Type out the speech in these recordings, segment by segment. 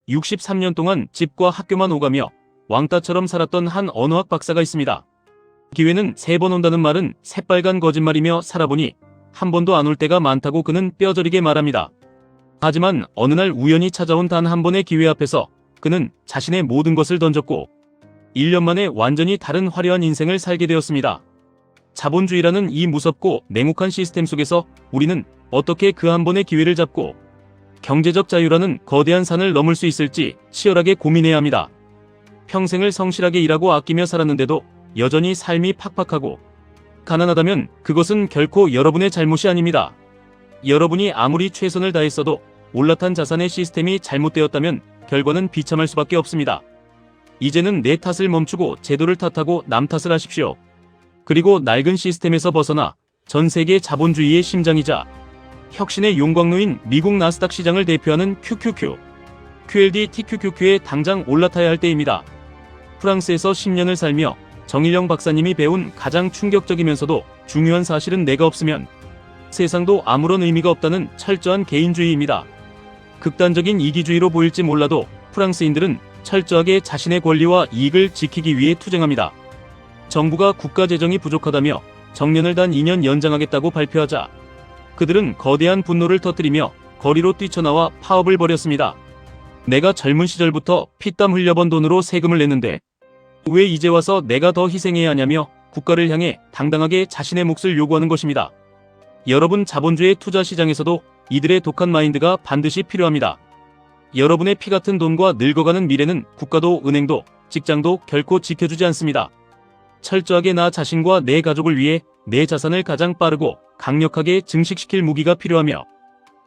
63년 동안 집과 학교만 오가며 왕따처럼 살았던 한 언어학 박사가 있습니다. 기회는 3번 온다는 말은 새빨간 거짓말이며 살아보니 한 번도 안 올 때가 많다고 그는 뼈저리게 말합니다. 하지만 어느 날 우연히 찾아온 단 한 번의 기회 앞에서 그는 자신의 모든 것을 던졌고 1년 만에 완전히 다른 화려한 인생을 살게 되었습니다. 자본주의라는 이 무섭고 냉혹한 시스템 속에서 우리는 어떻게 그 한 번의 기회를 잡고 경제적 자유라는 거대한 산을 넘을 수 있을지 치열하게 고민해야 합니다. 평생을 성실하게 일하고 아끼며 살았는데도 여전히 삶이 팍팍하고 가난하다면 그것은 결코 여러분의 잘못이 아닙니다. 여러분이 아무리 최선을 다했어도 올라탄 자산의 시스템이 잘못되었다면 결과는 비참할 수밖에 없습니다. 이제는 내 탓을 멈추고 제도를 탓하고 남 탓을 하십시오. 그리고 낡은 시스템에서 벗어나 전 세계 자본주의의 심장이자 혁신의 용광로인 미국 나스닥 시장을 대표하는 QLD TQQQ에 당장 올라타야 할 때입니다. 프랑스에서 10년을 살며 정일영 박사님이 배운 가장 충격적이면서도 중요한 사실은 내가 없으면 세상도 아무런 의미가 없다는 철저한 개인주의입니다. 극단적인 이기주의로 보일지 몰라도 프랑스인들은 철저하게 자신의 권리와 이익을 지키기 위해 투쟁합니다. 정부가 국가 재정이 부족하다며 정년을 단 2년 연장하겠다고 발표하자 그들은 거대한 분노를 터뜨리며 거리로 뛰쳐나와 파업을 벌였습니다. 내가 젊은 시절부터 피땀 흘려번 돈으로 세금을 냈는데 왜 이제 와서 내가 더 희생해야 하냐며 국가를 향해 당당하게 자신의 몫을 요구하는 것입니다. 여러분, 자본주의 투자 시장에서도 이들의 독한 마인드가 반드시 필요합니다. 여러분의 피 같은 돈과 늙어가는 미래는 국가도 은행도 직장도 결코 지켜주지 않습니다. 철저하게 나 자신과 내 가족을 위해 내 자산을 가장 빠르고 강력하게 증식시킬 무기가 필요하며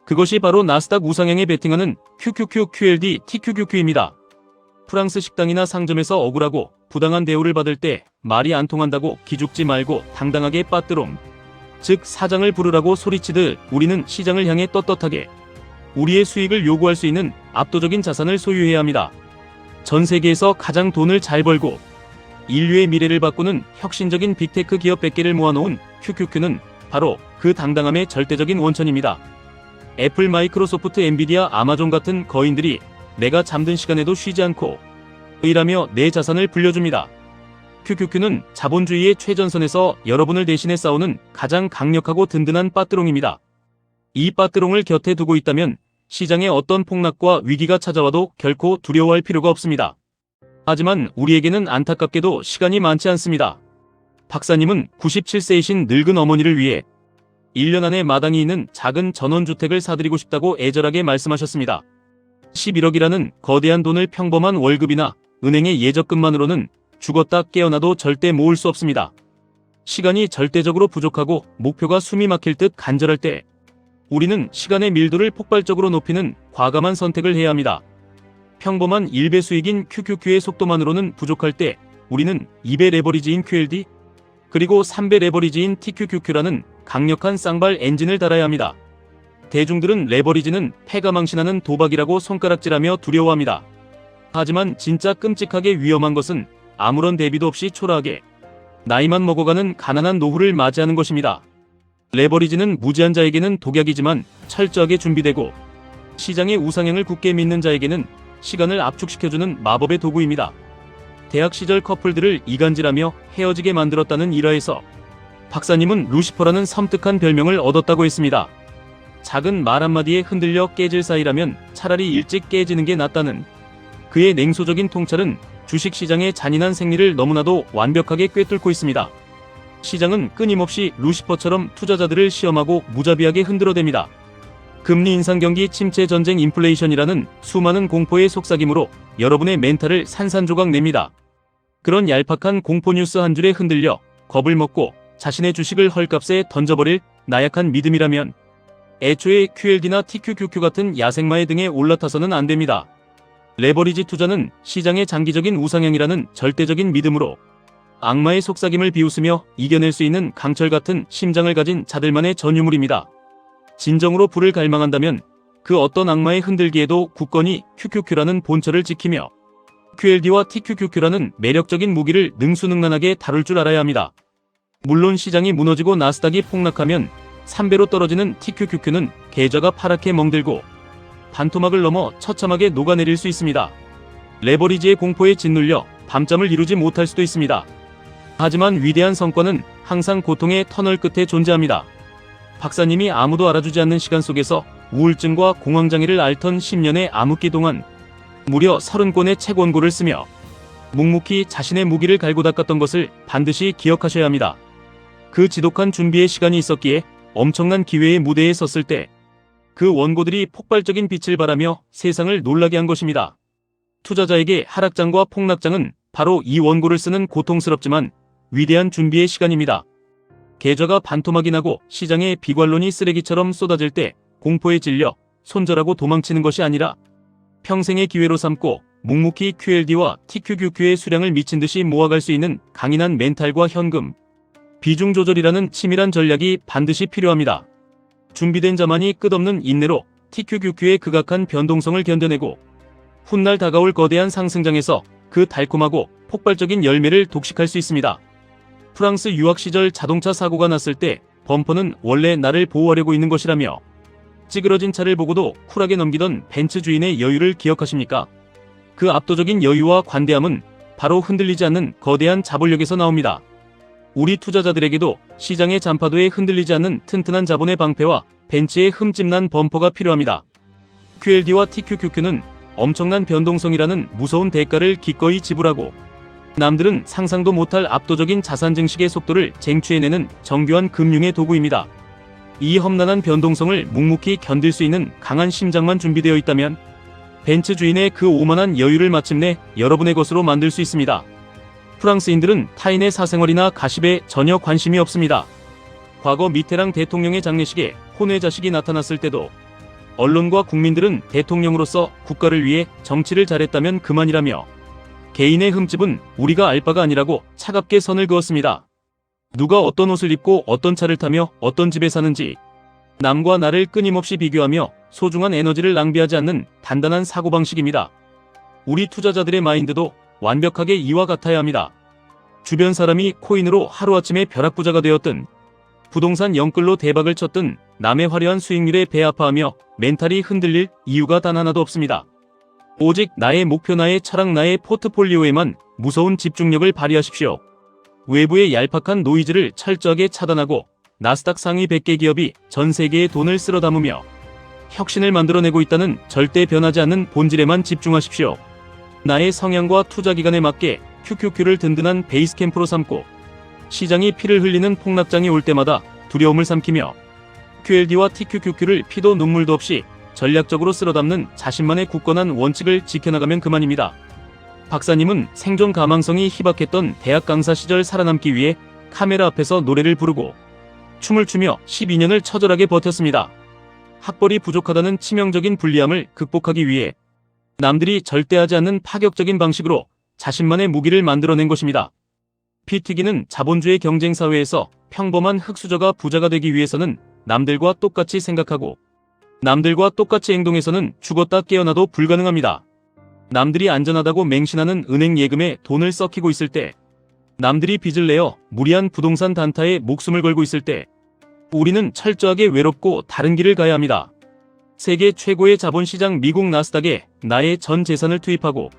그것이 바로 나스닥 우상향에 베팅하는 QLD TQQQ입니다. 프랑스 식당이나 상점에서 억울하고 부당한 대우를 받을 때 말이 안 통한다고 기죽지 말고 당당하게 빠뜨롬, 즉 사장을 부르라고 소리치듯 우리는 시장을 향해 떳떳하게 우리의 수익을 요구할 수 있는 압도적인 자산을 소유해야 합니다. 전 세계에서 가장 돈을 잘 벌고 인류의 미래를 바꾸는 혁신적인 빅테크 기업 100개를 모아놓은 QQQ는 바로 그 당당함의 절대적인 원천입니다. 애플, 마이크로소프트, 엔비디아, 아마존 같은 거인들이 내가 잠든 시간에도 쉬지 않고 일하며 내 자산을 불려줍니다. QQQ는 자본주의의 최전선에서 여러분을 대신해 싸우는 가장 강력하고 든든한 빠뜨롱입니다. 이 빠뜨롱을 곁에 두고 있다면 시장에 어떤 폭락과 위기가 찾아와도 결코 두려워할 필요가 없습니다. 하지만 우리에게는 안타깝게도 시간이 많지 않습니다. 박사님은 97세이신 늙은 어머니를 위해 1년 안에 마당이 있는 작은 전원주택을 사드리고 싶다고 애절하게 말씀하셨습니다. 11억이라는 거대한 돈을 평범한 월급이나 은행의 예적금만으로는 죽었다 깨어나도 절대 모을 수 없습니다. 시간이 절대적으로 부족하고 목표가 숨이 막힐 듯 간절할 때 우리는 시간의 밀도를 폭발적으로 높이는 과감한 선택을 해야 합니다. 평범한 1배 수익인 QQQ의 속도만으로는 부족할 때 우리는 2배 레버리지인 QLD 그리고 3배 레버리지인 TQQQ라는 강력한 쌍발 엔진을 달아야 합니다. 대중들은 레버리지는 패가 망신하는 도박이라고 손가락질하며 두려워합니다. 하지만 진짜 끔찍하게 위험한 것은 아무런 대비도 없이 초라하게 나이만 먹어가는 가난한 노후를 맞이하는 것입니다. 레버리지는 무지한 자에게는 독약이지만 철저하게 준비되고 시장의 우상향을 굳게 믿는 자에게는 시간을 압축시켜주는 마법의 도구입니다. 대학 시절 커플들을 이간질하며 헤어지게 만들었다는 일화에서 박사님은 루시퍼라는 섬뜩한 별명을 얻었다고 했습니다. 작은 말 한마디에 흔들려 깨질 사이라면 차라리 일찍 깨지는 게 낫다는 그의 냉소적인 통찰은 주식시장의 잔인한 생리를 너무나도 완벽하게 꿰뚫고 있습니다. 시장은 끊임없이 루시퍼처럼 투자자들을 시험하고 무자비하게 흔들어댑니다. 금리 인상, 경기 침체, 전쟁, 인플레이션이라는 수많은 공포의 속삭임으로 여러분의 멘탈을 산산조각 냅니다. 그런 얄팍한 공포뉴스 한 줄에 흔들려 겁을 먹고 자신의 주식을 헐값에 던져버릴 나약한 믿음이라면 애초에 QLD나 TQQQ 같은 야생마의 등에 올라타서는 안 됩니다. 레버리지 투자는 시장의 장기적인 우상향이라는 절대적인 믿음으로 악마의 속삭임을 비웃으며 이겨낼 수 있는 강철 같은 심장을 가진 자들만의 전유물입니다. 진정으로 부를 갈망한다면 그 어떤 악마의 흔들기에도 굳건히 QQQ라는 본처를 지키며 QLD와 TQQQ라는 매력적인 무기를 능수능란하게 다룰 줄 알아야 합니다. 물론 시장이 무너지고 나스닥이 폭락하면 3배로 떨어지는 TQQQ는 계좌가 파랗게 멍들고 반토막을 넘어 처참하게 녹아내릴 수 있습니다. 레버리지의 공포에 짓눌려 밤잠을 이루지 못할 수도 있습니다. 하지만 위대한 성과는 항상 고통의 터널 끝에 존재합니다. 박사님이 아무도 알아주지 않는 시간 속에서 우울증과 공황장애를 앓던 10년의 암흑기 동안 무려 30권의 책 원고를 쓰며 묵묵히 자신의 무기를 갈고 닦았던 것을 반드시 기억하셔야 합니다. 그 지독한 준비의 시간이 있었기에 엄청난 기회의 무대에 섰을 때 그 원고들이 폭발적인 빛을 발하며 세상을 놀라게 한 것입니다. 투자자에게 하락장과 폭락장은 바로 이 원고를 쓰는 고통스럽지만 위대한 준비의 시간입니다. 계좌가 반토막이 나고 시장의 비관론이 쓰레기처럼 쏟아질 때 공포에 질려 손절하고 도망치는 것이 아니라 평생의 기회로 삼고 묵묵히 QLD와 TQQQ의 수량을 미친 듯이 모아갈 수 있는 강인한 멘탈과 현금, 비중 조절이라는 치밀한 전략이 반드시 필요합니다. 준비된 자만이 끝없는 인내로 TQQQ의 극악한 변동성을 견뎌내고 훗날 다가올 거대한 상승장에서 그 달콤하고 폭발적인 열매를 독식할 수 있습니다. 프랑스 유학 시절 자동차 사고가 났을 때 범퍼는 원래 나를 보호하려고 있는 것이라며 찌그러진 차를 보고도 쿨하게 넘기던 벤츠 주인의 여유를 기억하십니까? 그 압도적인 여유와 관대함은 바로 흔들리지 않는 거대한 자본력에서 나옵니다. 우리 투자자들에게도 시장의 잔파도에 흔들리지 않는 튼튼한 자본의 방패와 벤츠의 흠집난 범퍼가 필요합니다. QLD와 TQQQ는 엄청난 변동성이라는 무서운 대가를 기꺼이 지불하고 남들은 상상도 못할 압도적인 자산 증식의 속도를 쟁취해내는 정교한 금융의 도구입니다. 이 험난한 변동성을 묵묵히 견딜 수 있는 강한 심장만 준비되어 있다면 벤츠 주인의 그 오만한 여유를 마침내 여러분의 것으로 만들 수 있습니다. 프랑스인들은 타인의 사생활이나 가십에 전혀 관심이 없습니다. 과거 미테랑 대통령의 장례식에 혼외 자식이 나타났을 때도 언론과 국민들은 대통령으로서 국가를 위해 정치를 잘했다면 그만이라며 개인의 흠집은 우리가 알 바가 아니라고 차갑게 선을 그었습니다. 누가 어떤 옷을 입고 어떤 차를 타며 어떤 집에 사는지 남과 나를 끊임없이 비교하며 소중한 에너지를 낭비하지 않는 단단한 사고방식입니다. 우리 투자자들의 마인드도 완벽하게 이와 같아야 합니다. 주변 사람이 코인으로 하루아침에 벼락부자가 되었든 부동산 영끌로 대박을 쳤든 남의 화려한 수익률에 배 아파하며 멘탈이 흔들릴 이유가 단 하나도 없습니다. 오직 나의 목표, 나의 철학, 나의 포트폴리오에만 무서운 집중력을 발휘하십시오. 외부의 얄팍한 노이즈를 철저하게 차단하고 나스닥 상위 100개 기업이 전 세계에 돈을 쓸어 담으며 혁신을 만들어내고 있다는 절대 변하지 않는 본질에만 집중하십시오. 나의 성향과 투자 기간에 맞게 QQQ를 든든한 베이스 캠프로 삼고 시장이 피를 흘리는 폭락장이 올 때마다 두려움을 삼키며 QLD와 TQQQ를 피도 눈물도 없이 전략적으로 쓸어 담는 자신만의 굳건한 원칙을 지켜나가면 그만입니다. 박사님은 생존 가망성이 희박했던 대학 강사 시절 살아남기 위해 카메라 앞에서 노래를 부르고 춤을 추며 12년을 처절하게 버텼습니다. 학벌이 부족하다는 치명적인 불리함을 극복하기 위해 남들이 절대 하지 않는 파격적인 방식으로 자신만의 무기를 만들어낸 것입니다. 피 튀기는 자본주의 경쟁사회에서 평범한 흙수저가 부자가 되기 위해서는 남들과 똑같이 생각하고 남들과 똑같이 행동해서는 죽었다 깨어나도 불가능합니다. 남들이 안전하다고 맹신하는 은행 예금에 돈을 썩히고 있을 때, 남들이 빚을 내어 무리한 부동산 단타에 목숨을 걸고 있을 때 우리는 철저하게 외롭고 다른 길을 가야 합니다. 세계 최고의 자본시장 미국 나스닥에 나의 전 재산을 투입하고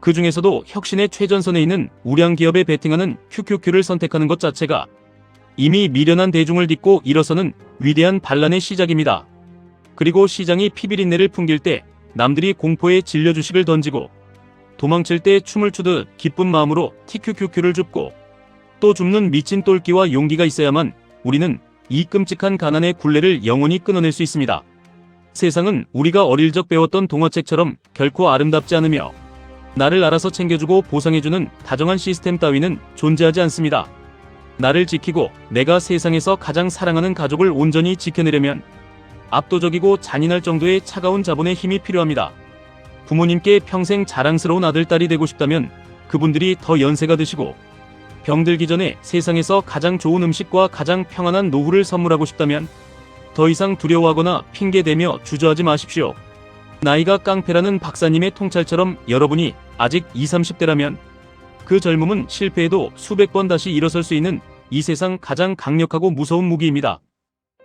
그 중에서도 혁신의 최전선에 있는 우량 기업에 베팅하는 QQQ를 선택하는 것 자체가 이미 미련한 대중을 딛고 일어서는 위대한 반란의 시작입니다. 그리고 시장이 피비린내를 풍길 때 남들이 공포에 질려 주식을 던지고 도망칠 때 춤을 추듯 기쁜 마음으로 TQQQ를 줍고 또 줍는 미친 똘끼와 용기가 있어야만 우리는 이 끔찍한 가난의 굴레를 영원히 끊어낼 수 있습니다. 세상은 우리가 어릴 적 배웠던 동화책처럼 결코 아름답지 않으며 나를 알아서 챙겨주고 보상해주는 다정한 시스템 따위는 존재하지 않습니다. 나를 지키고 내가 세상에서 가장 사랑하는 가족을 온전히 지켜내려면 압도적이고 잔인할 정도의 차가운 자본의 힘이 필요합니다. 부모님께 평생 자랑스러운 아들, 딸이 되고 싶다면 그분들이 더 연세가 드시고 병들기 전에 세상에서 가장 좋은 음식과 가장 평안한 노후를 선물하고 싶다면 더 이상 두려워하거나 핑계대며 주저하지 마십시오. 나이가 깡패라는 박사님의 통찰처럼 여러분이 아직 20, 30대라면 그 젊음은 실패해도 수백 번 다시 일어설 수 있는 이 세상 가장 강력하고 무서운 무기입니다.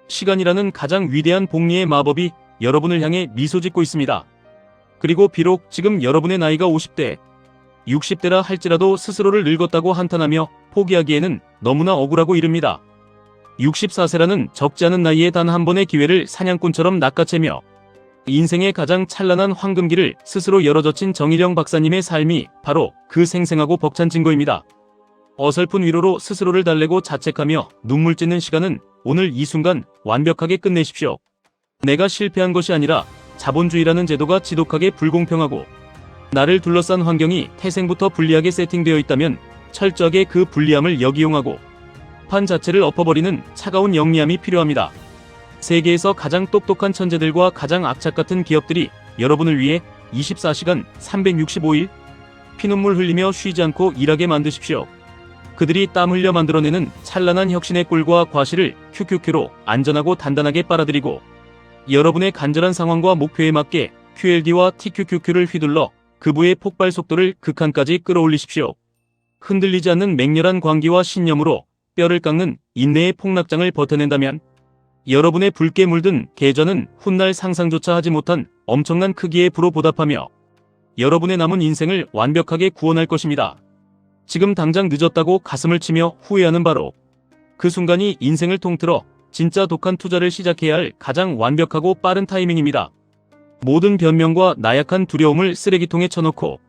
시간이라는 가장 위대한 복리의 마법이 여러분을 향해 미소 짓고 있습니다. 그리고 비록 지금 여러분의 나이가 50대, 60대라 할지라도 스스로를 늙었다고 한탄하며 포기하기에는 너무나 억울하고 이릅니다. 64세라는 적지 않은 나이에 단 한 번의 기회를 사냥꾼처럼 낚아채며 인생의 가장 찬란한 황금기를 스스로 열어젖힌 정일영 박사님의 삶이 바로 그 생생하고 벅찬 증거입니다. 어설픈 위로로 스스로를 달래고 자책하며 눈물 찢는 시간은 오늘 이 순간 완벽하게 끝내십시오. 내가 실패한 것이 아니라 자본주의라는 제도가 지독하게 불공평하고 나를 둘러싼 환경이 태생부터 불리하게 세팅되어 있다면 철저하게 그 불리함을 역이용하고 판 자체를 엎어버리는 차가운 영리함이 필요합니다. 세계에서 가장 똑똑한 천재들과 가장 악착 같은 기업들이 여러분을 위해 24시간 365일 피눈물 흘리며 쉬지 않고 일하게 만드십시오. 그들이 땀 흘려 만들어내는 찬란한 혁신의 꿀과 과실을 QQQ로 안전하고 단단하게 빨아들이고 여러분의 간절한 상황과 목표에 맞게 QLD와 TQQQ를 휘둘러 그부의 폭발 속도를 극한까지 끌어올리십시오. 흔들리지 않는 맹렬한 광기와 신념으로 뼈를 깎는 인내의 폭락장을 버텨낸다면 여러분의 붉게 물든 계좌는 훗날 상상조차 하지 못한 엄청난 크기의 부로 보답하며 여러분의 남은 인생을 완벽하게 구원할 것입니다. 지금 당장 늦었다고 가슴을 치며 후회하는 바로 그 순간이 인생을 통틀어 진짜 독한 투자를 시작해야 할 가장 완벽하고 빠른 타이밍입니다. 모든 변명과 나약한 두려움을 쓰레기통에 쳐놓고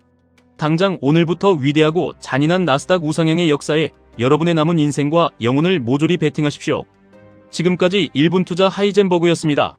당장 오늘부터 위대하고 잔인한 나스닥 우상향의 역사에 여러분의 남은 인생과 영혼을 모조리 베팅하십시오. 지금까지 1분 투자 하이젠버그였습니다.